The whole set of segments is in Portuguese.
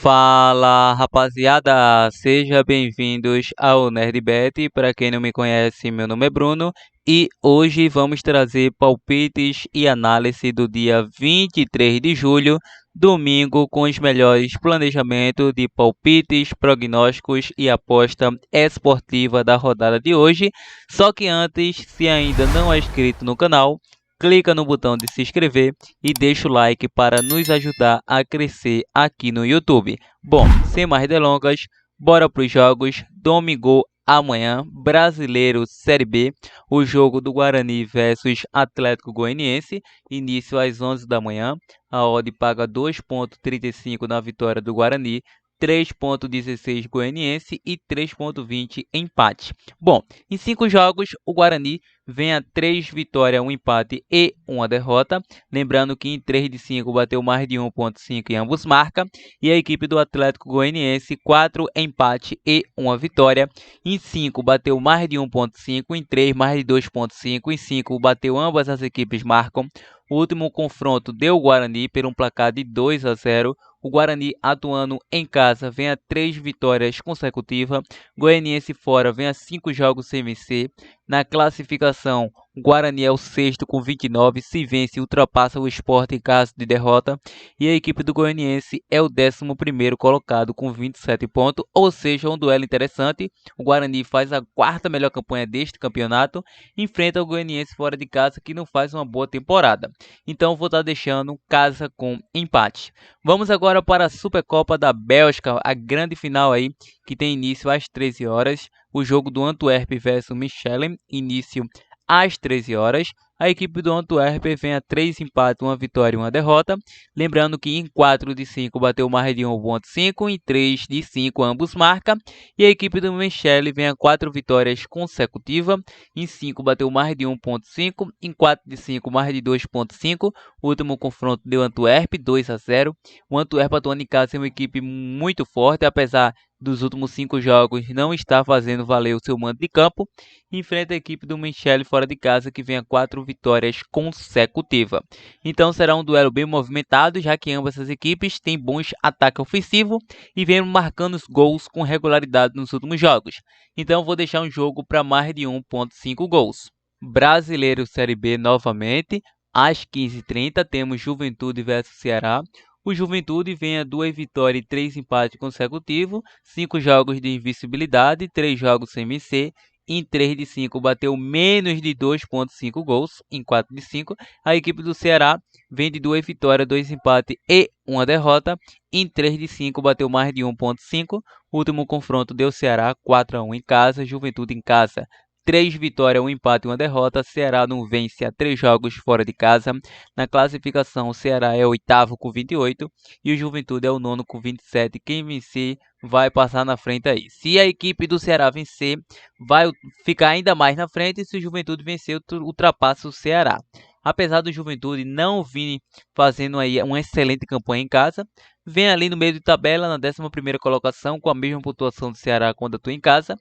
Fala rapaziada, sejam bem-vindos ao NerdBet. Para quem não me conhece, meu nome é Bruno e hoje vamos trazer palpites e análise do dia 23 de julho, domingo, com os melhores planejamentos de palpites, prognósticos e aposta esportiva da rodada de hoje. Só que antes, se ainda não é inscrito no canal, clica no botão de se inscrever e deixa o like para nos ajudar a crescer aqui no YouTube. Bom, sem mais delongas, bora para os jogos. Domingo amanhã, Brasileiro Série B, o jogo do Guarani versus Atlético Goianiense, início às 11 da manhã. A odd paga 2,35 na vitória do Guarani, 3,16 Goianiense e 3,20 empate. Bom, em 5 jogos, o Guarani vem a 3 vitórias, 1 empate e 1 derrota. Lembrando que em 3 de 5 bateu mais de 1,5 em ambos marcas. E a equipe do Atlético Goianiense, 4 empate e 1 vitória. Em 5 bateu mais de 1,5, em 3 mais de 2,5, em 5 bateu ambas as equipes marcam. O último confronto deu o Guarani por um placar de 2-0. O Guarani, atuando em casa, vem a 3 vitórias consecutivas. Goianiense fora vem a 5 jogos sem vencer. Na classificação, o Guarani é o sexto com 29, se vence ultrapassa o Sport em caso de derrota, e a equipe do Goianiense é o 11º colocado com 27 pontos, ou seja, um duelo interessante. O Guarani faz a 4ª melhor campanha deste campeonato, enfrenta o Goianiense fora de casa que não faz uma boa temporada. Então vou estar deixando casa com empate. Vamos agora para a Supercopa da Bélgica, a grande final aí, que tem início às 13 horas. O jogo do Antwerp versus Mechelen, início às 13 horas. A equipe do Antwerp vem a 3 empates, 1 vitória e 1 derrota. Lembrando que em 4 de 5 bateu mais de 1,5, em 3 de 5 ambos marcam. E a equipe do Mechelen vem a 4 vitórias consecutivas. Em 5 bateu mais de 1,5, em 4 de 5 mais de 2,5. O último confronto deu Antwerp 2-0. O Antwerp, atuando em casa, é uma equipe muito forte, apesar dos últimos 5 jogos não está fazendo valer o seu mando de campo. Enfrenta a equipe do Mechelen fora de casa, que vem a 4 vitórias consecutivas. Então será um duelo bem movimentado, já que ambas as equipes têm bons ataques ofensivos e vêm marcando os gols com regularidade nos últimos jogos. Então vou deixar um jogo para mais de 1,5 gols. Brasileiro Série B novamente, às 15h30 temos Juventude versus Ceará. O Juventude vem a 2 vitórias e 3 empates consecutivos, 5 jogos de invencibilidade, 3 jogos sem vencer. Em 3 de 5 bateu menos de 2,5 gols, em 4 de 5. A equipe do Ceará vem de 2 vitórias, 2 empates e 1 derrota. Em 3 de 5 bateu mais de 1,5. O último confronto deu Ceará 4-1 em casa, Juventude em casa 3 vitórias, 1 empate e 1 derrota. Ceará não vence há 3 jogos fora de casa. Na classificação, o Ceará é o 8º com 28 e o Juventude é o 9º com 27. Quem vencer vai passar na frente aí. Se a equipe do Ceará vencer, vai ficar ainda mais na frente. E se o Juventude vencer, ultrapassa o Ceará. Apesar do Juventude não vir fazendo aí uma excelente campanha em casa, vem ali no meio de tabela, na 11ª colocação, com a mesma pontuação do Ceará quando atua em casa.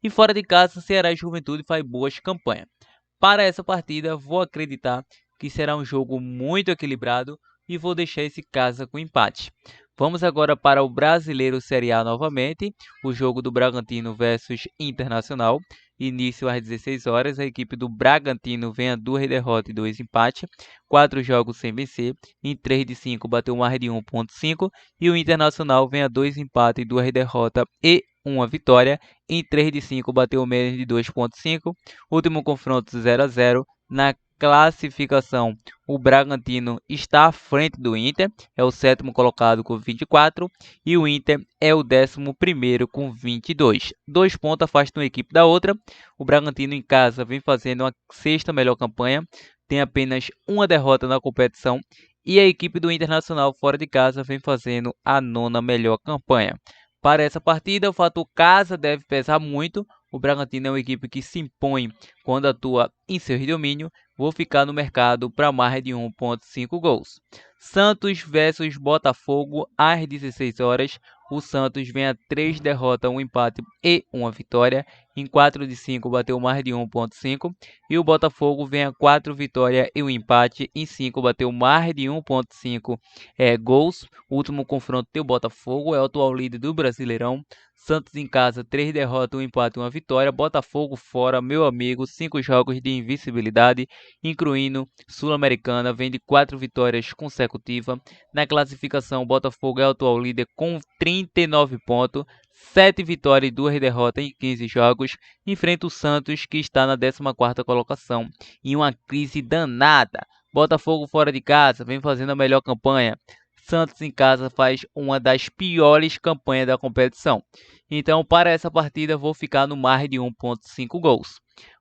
E fora de casa, Ceará e Juventude faz boas campanhas. Para essa partida, vou acreditar que será um jogo muito equilibrado e vou deixar esse casa com empate. Vamos agora para o Brasileiro Série A novamente, o jogo do Bragantino versus Internacional. Início às 16 horas, a equipe do Bragantino vem a 2 derrotas e 2 empates, 4 jogos sem vencer, em 3 de 5 bateu mais de 1,5 e o Internacional vem a 2 empates e 2 derrotas e 1 vitória, em 3 de 5 bateu menos de 2,5, último confronto 0-0. Na classificação, o Bragantino está à frente do Inter, é o 7º colocado com 24 e o Inter é o 11º com 22. 2 pontos afastam uma equipe da outra. O Bragantino em casa vem fazendo a 6ª melhor campanha, tem apenas 1 derrota na competição e a equipe do Internacional fora de casa vem fazendo a 9ª melhor campanha. Para essa partida, o fator casa deve pesar muito. O Bragantino é uma equipe que se impõe quando atua em seu domínio. Vou ficar no mercado para mais de 1,5 gols. Santos versus Botafogo às 16 horas. O Santos vem a 3 derrotas, 1 empate e 1 vitória. Em 4 de 5 bateu mais de 1,5. E o Botafogo vem a 4 vitórias e 1 empate. Em 5 bateu mais de 1,5 gols. O último confronto tem o Botafogo, é o atual líder do Brasileirão. Santos em casa, 3 derrotas, 1 empate e 1 vitória. Botafogo fora, meu amigo, 5 jogos de invencibilidade, incluindo Sul-Americana, vem de 4 vitórias consecutivas. Na classificação, o Botafogo é o atual líder com 39 pontos, 7 vitórias e 2 derrotas em 15 jogos. Enfrenta o Santos, que está na 14ª colocação, em uma crise danada. Botafogo fora de casa, vem fazendo a melhor campanha. Santos em casa faz uma das piores campanhas da competição. Então, para essa partida, vou ficar no mais de 1,5 gols.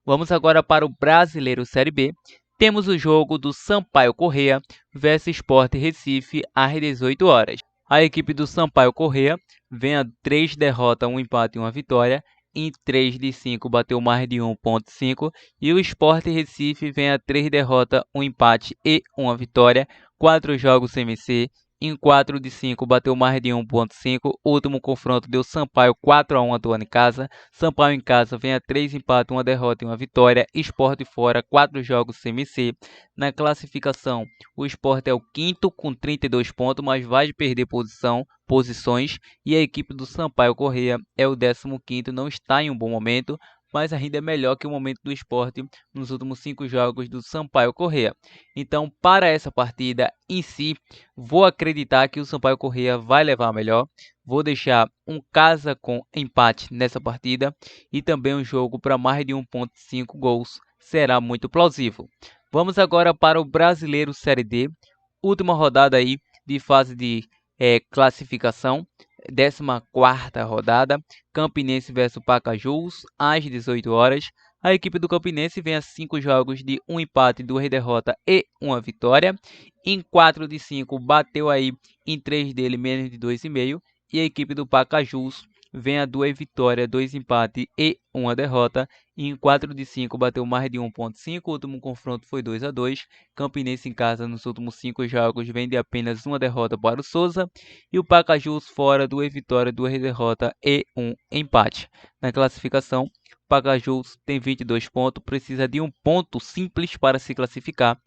Vamos agora para o Brasileiro Série B. Temos o jogo do Sampaio Corrêa vs Sport Recife às 18 horas. A equipe do Sampaio Corrêa vem a 3 derrotas, 1 empate e 1 vitória. Em 3 de 5 bateu mais de 1,5. E o Sport Recife vem a 3 derrotas, 1 empate e 1 vitória. 4 jogos sem vencer. Em 4 de 5 bateu mais de 1,5. O último confronto deu Sampaio 4-1 atuando em casa. Sampaio em casa vem a 3 empates, 1 derrota e 1 vitória. Sport fora, 4 jogos sem vencer. Na classificação, o Sport é o quinto com 32 pontos, mas vai perder posições. E a equipe do Sampaio Corrêa é o 15º, não está em um bom momento, mas ainda é melhor que o momento do Sport nos últimos 5 jogos do Sampaio Corrêa. Então, para essa partida em si, vou acreditar que o Sampaio Corrêa vai levar a melhor. Vou deixar um casa com empate nessa partida e também um jogo para mais de 1,5 gols. Será muito plausível. Vamos agora para o Brasileiro Série D. Última rodada aí de fase de classificação. 14ª rodada, Campinense vs Pacajus, às 18 horas. A equipe do Campinense vem a 5 jogos de 1 empate, 2 derrotas e 1 vitória. Em 4 de 5 bateu aí em 3 dele menos de 2,5. E a equipe do Pacajus vem a 2 vitórias, 2 empates e 1 derrota. E em 4 de 5 bateu mais de 1,5. O último confronto foi 2-2. Campinense em casa nos últimos 5 jogos vem de apenas 1 derrota para o Souza. E o Pacajus fora, 2 vitórias, 2 derrotas e 1 empate. Na classificação, o Pacajus tem 22 pontos, precisa de um ponto simples para se classificar.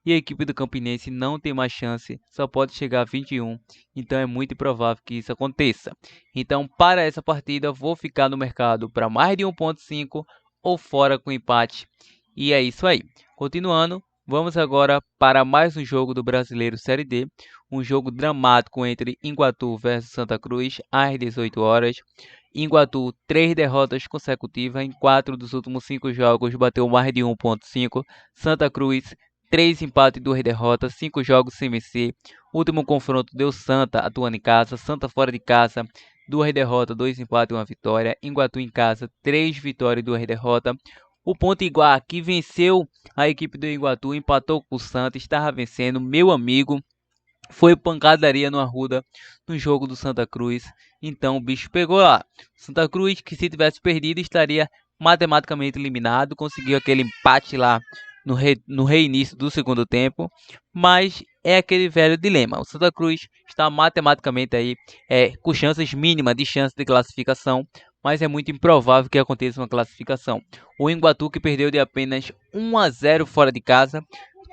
E a equipe do Campinense não tem mais chance, só pode chegar a 21. Então é muito improvável que isso aconteça. Então, para essa partida, vou ficar no mercado para mais de 1,5 ou fora com empate. E é isso aí. Continuando, vamos agora para mais um jogo do Brasileiro Série D. Um jogo dramático entre Iguatu versus Santa Cruz, às 18 horas. Iguatu, 3 derrotas consecutivas. Em 4 dos últimos 5 jogos, bateu mais de 1,5. Santa Cruz, 3 empates e 2 derrotas, 5 jogos sem vencer. Último confronto deu Santa atuando em casa. Santa fora de casa, 2 derrotas, 2 empates e 1 vitória. Iguatu em casa, 3 vitórias e 2 derrotas. O Potiguar, que venceu a equipe do Iguatu, empatou com o Santa, estava vencendo. Meu amigo, foi pancadaria no Arruda no jogo do Santa Cruz. Então o bicho pegou lá. Santa Cruz, que se tivesse perdido, estaria matematicamente eliminado. Conseguiu aquele empate lá no reinício do segundo tempo. Mas é aquele velho dilema. O Santa Cruz está matematicamente aí com chances mínimas de chance de classificação. Mas é muito improvável que aconteça uma classificação. O Iguatu, que perdeu de apenas 1-0 fora de casa.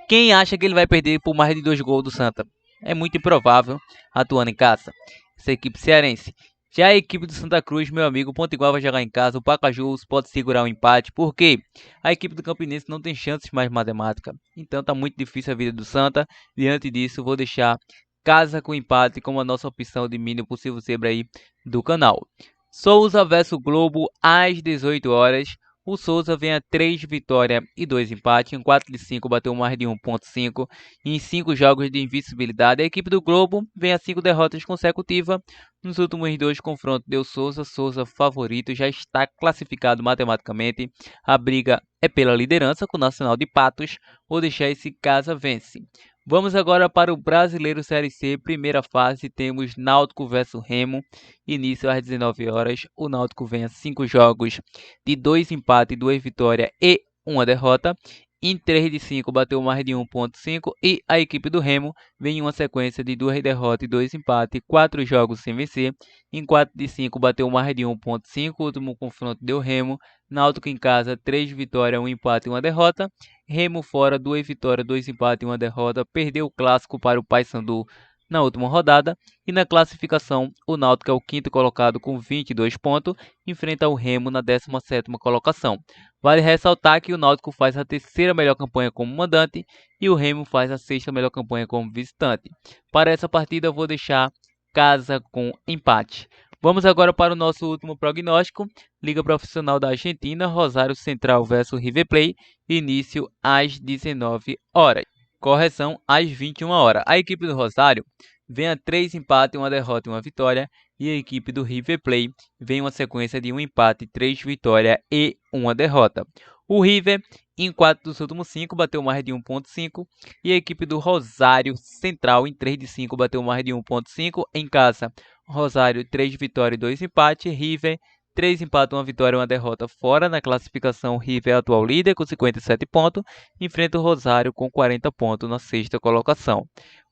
Quem acha que ele vai perder por mais de 2 gols do Santa? É muito improvável atuando em casa. Essa equipe cearense. Já a equipe do Santa Cruz, meu amigo, o Potiguar vai jogar em casa. O Pacajus pode segurar o empate. Porque a equipe do Campinense não tem chances mais matemáticas. Então tá muito difícil a vida do Santa. Diante disso, vou deixar casa com empate como a nossa opção de mínimo possível zebra aí do canal. Souza vs Globo às 18 horas. O Souza vem a 3 vitórias e 2 empates. Em 4 de 5 bateu mais de 1,5. Em 5 jogos de invencibilidade. A equipe do Globo vem a 5 derrotas consecutivas. Nos últimos 2 confrontos deu Souza. Souza favorito, já está classificado matematicamente. A briga é pela liderança com o Nacional de Patos. Vou deixar esse casa vence. Vamos agora para o Brasileiro Série C, primeira fase, temos Náutico versus Remo, início às 19 horas, o Náutico vem a 5 jogos de 2 empates, 2 vitórias e 1 derrota. em 3 de 5 bateu mais de 1,5 e a equipe do Remo vem em uma sequência de 2 derrotas e 2 empates, 4 jogos sem vencer. Em 4 de 5 bateu mais de 1,5, o último confronto deu Remo. Náutico em casa, 3 vitórias, 1 empate e 1 derrota. Remo fora, 2 vitórias, 2 empates e 1 derrota. Perdeu o clássico para o Paysandu na última rodada. E na classificação, o Náutico é o quinto colocado com 22 pontos, enfrenta o Remo na 17ª colocação. Vale ressaltar que o Náutico faz a terceira melhor campanha como mandante e o Remo faz a sexta melhor campanha como visitante. Para essa partida eu vou deixar casa com empate. Vamos agora para o nosso último prognóstico. Liga Profissional da Argentina, Rosário Central versus River Plate, início às 19 horas. Correção às 21 horas. A equipe do Rosário vem a 3 empates, 1 derrota e 1 vitória. E a equipe do River Plate vem uma sequência de 1 empate, 3 vitórias e 1 derrota. O River, em 4 dos últimos 5, bateu mais de 1,5. E a equipe do Rosário Central, em 3 de 5, bateu mais de 1,5. Em casa, Rosário, 3 vitórias e 2 empates. River, 3 empates, 1 vitória e 1 derrota fora. Na classificação, River é atual líder com 57 pontos. Enfrenta o Rosário com 40 pontos na sexta colocação.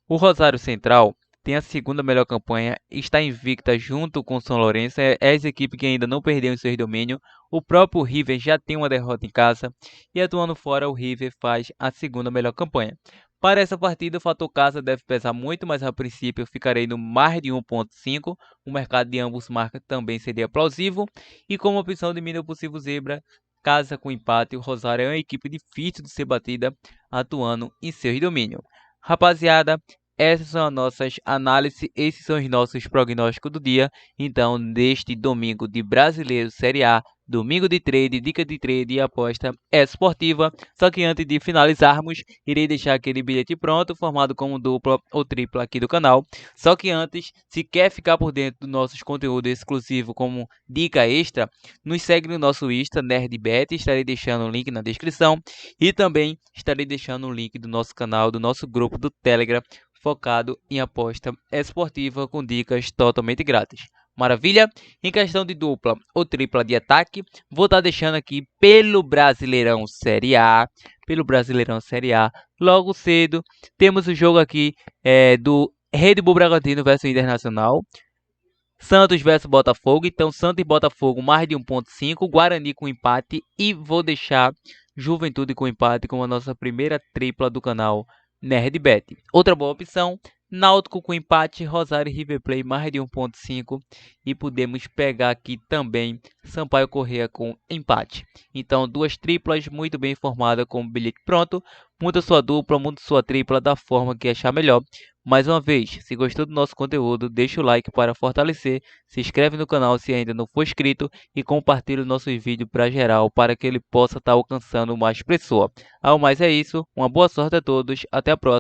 O Rosário Central tem a segunda melhor campanha, está invicta junto com o São Lourenço, é essa equipe que ainda não perdeu em seus domínios. O próprio River já tem uma derrota em casa e atuando fora o River faz a segunda melhor campanha. Para essa partida o fator casa deve pesar muito, mas a princípio eu ficarei no mais de 1,5. O mercado de ambos marcas também seria plausível e como opção de mínimo possível zebra, casa com empate. O Rosário é uma equipe difícil de ser batida atuando em seus domínios. Rapaziada, essas são as nossas análises, esses são os nossos prognósticos do dia. Então, neste domingo de Brasileiro Série A, domingo de trade, dica de trade e aposta esportiva. Só que antes de finalizarmos, irei deixar aquele bilhete pronto, formado como dupla ou tripla aqui do canal. Só que antes, se quer ficar por dentro dos nossos conteúdos exclusivos como dica extra, nos segue no nosso Insta, NerdBet, estarei deixando o link na descrição. E também estarei deixando o link do nosso canal, do nosso grupo do Telegram, focado em aposta esportiva com dicas totalmente grátis. Maravilha? Em questão de dupla ou tripla de ataque, vou estar deixando aqui pelo Brasileirão Série A. Logo cedo, temos o jogo aqui do Red Bull Bragantino versus Internacional. Santos versus Botafogo, então Santos e Botafogo mais de 1,5, Guarani com empate e vou deixar Juventude com empate como a nossa primeira tripla do canal NerdBet. Outra boa opção, Náutico com empate, Rosário e River Plate mais de 1,5 e podemos pegar aqui também Sampaio Corrêa com empate. Então duas triplas muito bem formadas com o bilhete pronto, monta sua dupla, monta sua tripla da forma que achar melhor. Mais uma vez, se gostou do nosso conteúdo, deixa o like para fortalecer, se inscreve no canal se ainda não for inscrito e compartilha o nosso vídeo para geral para que ele possa estar alcançando mais pessoas. Ao mais é isso, uma boa sorte a todos, até a próxima.